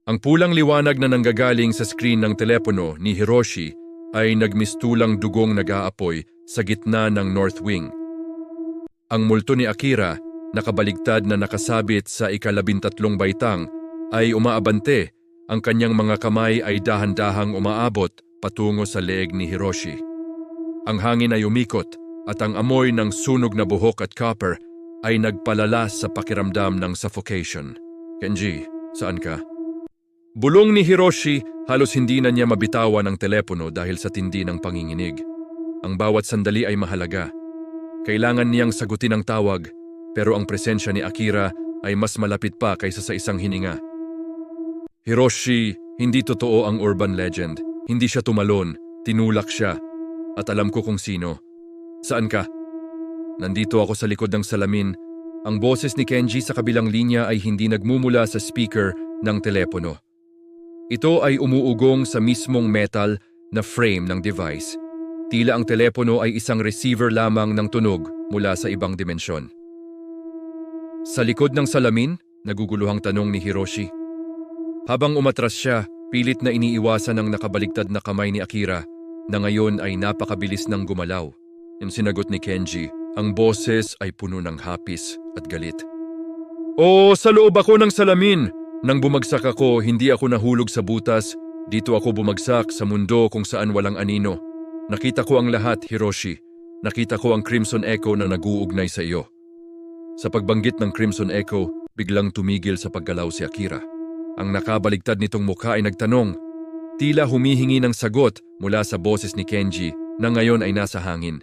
Ang pulang liwanag na nanggagaling sa screen ng telepono ni Hiroshi ay nagmistulang dugong nag-aapoy sa gitna ng North Wing. Ang multo ni Akira, nakabaligtad na nakasabit sa ika-13 baitang, ay umaabante. Ang kanyang mga kamay ay dahan-dahang umaabot patungo sa leeg ni Hiroshi. Ang hangin ay umikot at ang amoy ng sunog na buhok at copper ay nagpalala sa pakiramdam ng suffocation. Kenji, saan ka? Bulong ni Hiroshi, halos hindi na niya mabitawan ang telepono dahil sa tindi ng panginginig. Ang bawat sandali ay mahalaga. Kailangan niyang sagutin ang tawag, pero ang presensya ni Akira ay mas malapit pa kaysa sa isang hininga. Hiroshi, hindi totoo ang urban legend. Hindi siya tumalon, tinulak siya. At alam ko kung sino. Saan ka? Nandito ako sa likod ng salamin. Ang boses ni Kenji sa kabilang linya ay hindi nagmumula sa speaker ng telepono. Ito ay umuugong sa mismong metal na frame ng device. Tila ang telepono ay isang receiver lamang ng tunog mula sa ibang dimensyon. Sa likod ng salamin, naguguluhang tanong ni Hiroshi. Habang umatras siya, pilit na iniiwasan ng nakabaligtad na kamay ni Akira na ngayon ay napakabilis ng gumalaw. Yung sinagot ni Kenji, ang boses ay puno ng hapis at galit. Sa loob ako ng salamin. Nang bumagsak ako, hindi ako nahulog sa butas. Dito ako bumagsak sa mundo kung saan walang anino. Nakita ko ang lahat, Hiroshi. Nakita ko ang Crimson Echo na nag-uugnay sa iyo. Sa pagbanggit ng Crimson Echo, biglang tumigil sa paggalaw si Akira. Ang nakabaligtad nitong mukha ay nagtanong. Tila humihingi ng sagot mula sa boses ni Kenji na ngayon ay nasa hangin.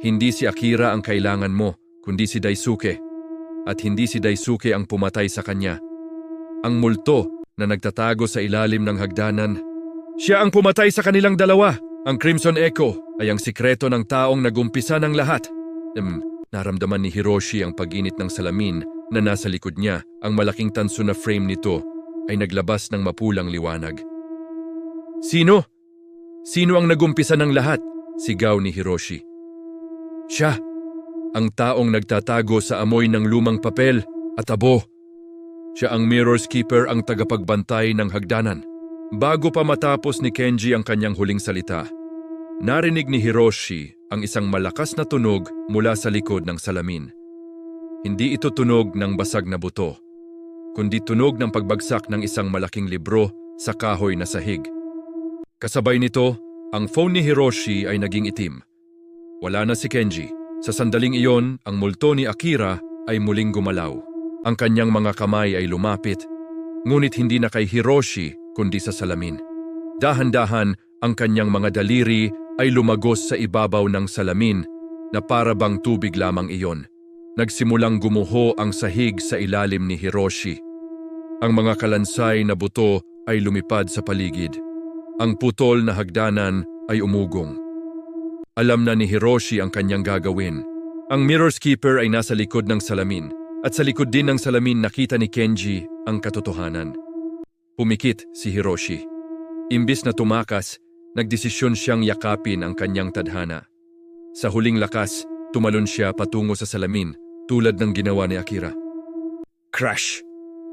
Hindi si Akira ang kailangan mo, kundi si Daisuke. At hindi si Daisuke ang pumatay sa kanya. Ang multo na nagtatago sa ilalim ng hagdanan. Siya ang pumatay sa kanilang dalawa. Ang Crimson Echo ay ang sikreto ng taong nagumpisa ng lahat. Naramdaman ni Hiroshi ang pag-init ng salamin na nasa likod niya. Ang malaking tanso na frame nito ay naglabas ng mapulang liwanag. Sino? Sino ang nagumpisa ng lahat? Sigaw ni Hiroshi. Siya, ang taong nagtatago sa amoy ng lumang papel at abo. Siya ang Mirror's Keeper, ang tagapagbantay ng hagdanan. Bago pa matapos ni Kenji ang kanyang huling salita, narinig ni Hiroshi ang isang malakas na tunog mula sa likod ng salamin. Hindi ito tunog ng basag na buto, kundi tunog ng pagbagsak ng isang malaking libro sa kahoy na sahig. Kasabay nito, ang phone ni Hiroshi ay naging itim. Wala na si Kenji. Sa sandaling iyon, ang multo ni Akira ay muling gumalaw. Ang kanyang mga kamay ay lumapit, ngunit hindi na kay Hiroshi kundi sa salamin. Dahan-dahan, ang kanyang mga daliri ay lumagos sa ibabaw ng salamin na para bang tubig lamang iyon. Nagsimulang gumuho ang sahig sa ilalim ni Hiroshi. Ang mga kalansay na buto ay lumipad sa paligid. Ang putol na hagdanan ay umugong. Alam na ni Hiroshi ang kanyang gagawin. Ang Mirror's Keeper ay nasa likod ng salamin. At sa likod din ng salamin nakita ni Kenji ang katotohanan. Pumikit si Hiroshi. Imbis na tumakas, nagdesisyon siyang yakapin ang kanyang tadhana. Sa huling lakas, tumalon siya patungo sa salamin tulad ng ginawa ni Akira. Crash!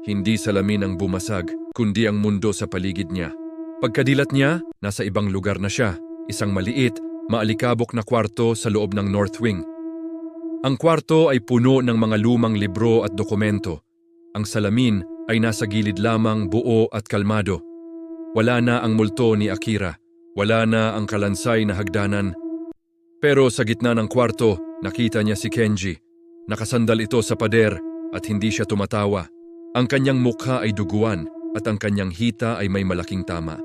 Hindi salamin ang bumasag, kundi ang mundo sa paligid niya. Pagkadilat niya, nasa ibang lugar na siya, isang maliit, maalikabok na kwarto sa loob ng North Wing. Ang kwarto ay puno ng mga lumang libro at dokumento. Ang salamin ay nasa gilid lamang, buo at kalmado. Wala na ang multo ni Akira. Wala na ang kalansay na hagdanan. Pero sa gitna ng kwarto, nakita niya si Kenji. Nakasandal ito sa pader at hindi siya tumatawa. Ang kanyang mukha ay duguan at ang kanyang hita ay may malaking tama.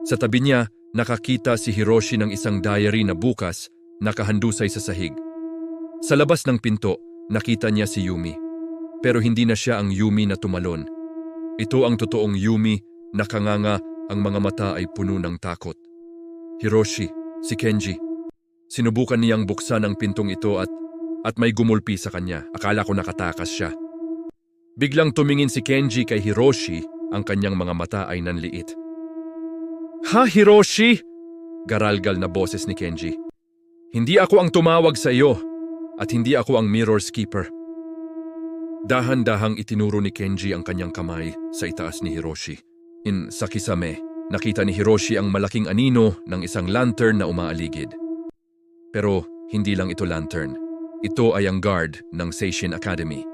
Sa tabi niya, nakakita si Hiroshi ng isang diary na bukas, nakahandusay sa sahig. Sa labas ng pinto, nakita niya si Yumi. Pero hindi na siya ang Yumi na tumalon. Ito ang totoong Yumi, nakanganga, ang mga mata ay puno ng takot. Hiroshi, si Kenji. Sinubukan niyang buksan ang pintong ito at may gumulpi sa kanya. Akala ko nakatakas siya. Biglang tumingin si Kenji kay Hiroshi, ang kanyang mga mata ay nanliit. Ha, Hiroshi? Garalgal na boses ni Kenji. Hindi ako ang tumawag sa iyo at hindi ako ang Mirror's Keeper. Dahan-dahang itinuro ni Kenji ang kanyang kamay sa itaas ni Hiroshi. Sa kisame, nakita ni Hiroshi ang malaking anino ng isang lantern na umaaligid. Pero hindi lang ito lantern. Ito ay ang guard ng Seishin Academy.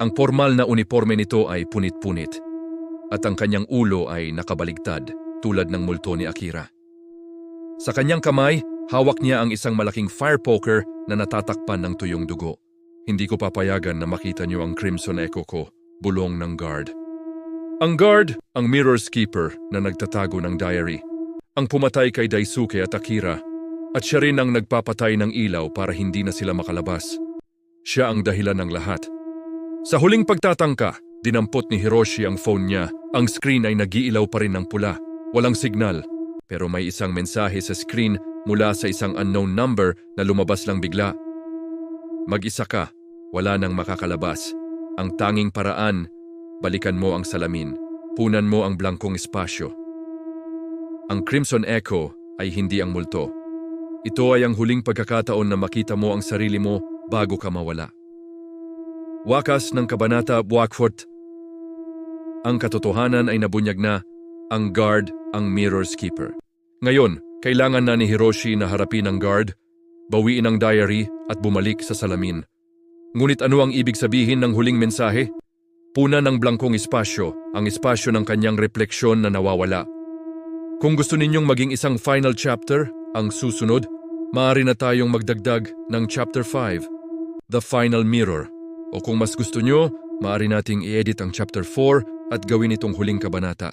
Ang formal na uniforme nito ay punit-punit at ang kanyang ulo ay nakabaligtad tulad ng multo ni Akira. Sa kanyang kamay, hawak niya ang isang malaking fire poker na natatakpan ng tuyong dugo. Hindi ko papayagan na makita niyo ang Crimson Echo ko, bulong ng guard. Ang guard, ang Mirror's Keeper na nagtatago ng diary. Ang pumatay kay Daisuke at Akira, at siya rin ang nagpapatay ng ilaw para hindi na sila makalabas. Siya ang dahilan ng lahat. Sa huling pagtatangka, dinampot ni Hiroshi ang phone niya. Ang screen ay nag-iilaw pa rin ng pula. Walang signal. Pero may isang mensahe sa screen mula sa isang unknown number na lumabas lang bigla. Mag-isa ka. Wala nang makakalabas. Ang tanging paraan, balikan mo ang salamin. Punan mo ang blankong espasyo. Ang Crimson Echo ay hindi ang multo. Ito ay ang huling pagkakataon na makita mo ang sarili mo bago ka mawala. Wakas ng Kabanata Buwakfort. Ang katotohanan ay nabunyag na, ang guard ang Mirror's Keeper. Ngayon, kailangan na ni Hiroshi na harapin ang guard, bawiin ang diary at bumalik sa salamin. Ngunit ano ang ibig sabihin ng huling mensahe? Puna ng blankong espasyo, ang espasyo ng kanyang refleksyon na nawawala. Kung gusto ninyong maging isang final chapter, ang susunod, maaari na tayong magdagdag ng chapter 5, The Final Mirror. O kung mas gusto nyo, maaari nating i-edit ang chapter 4 at gawin itong huling kabanata.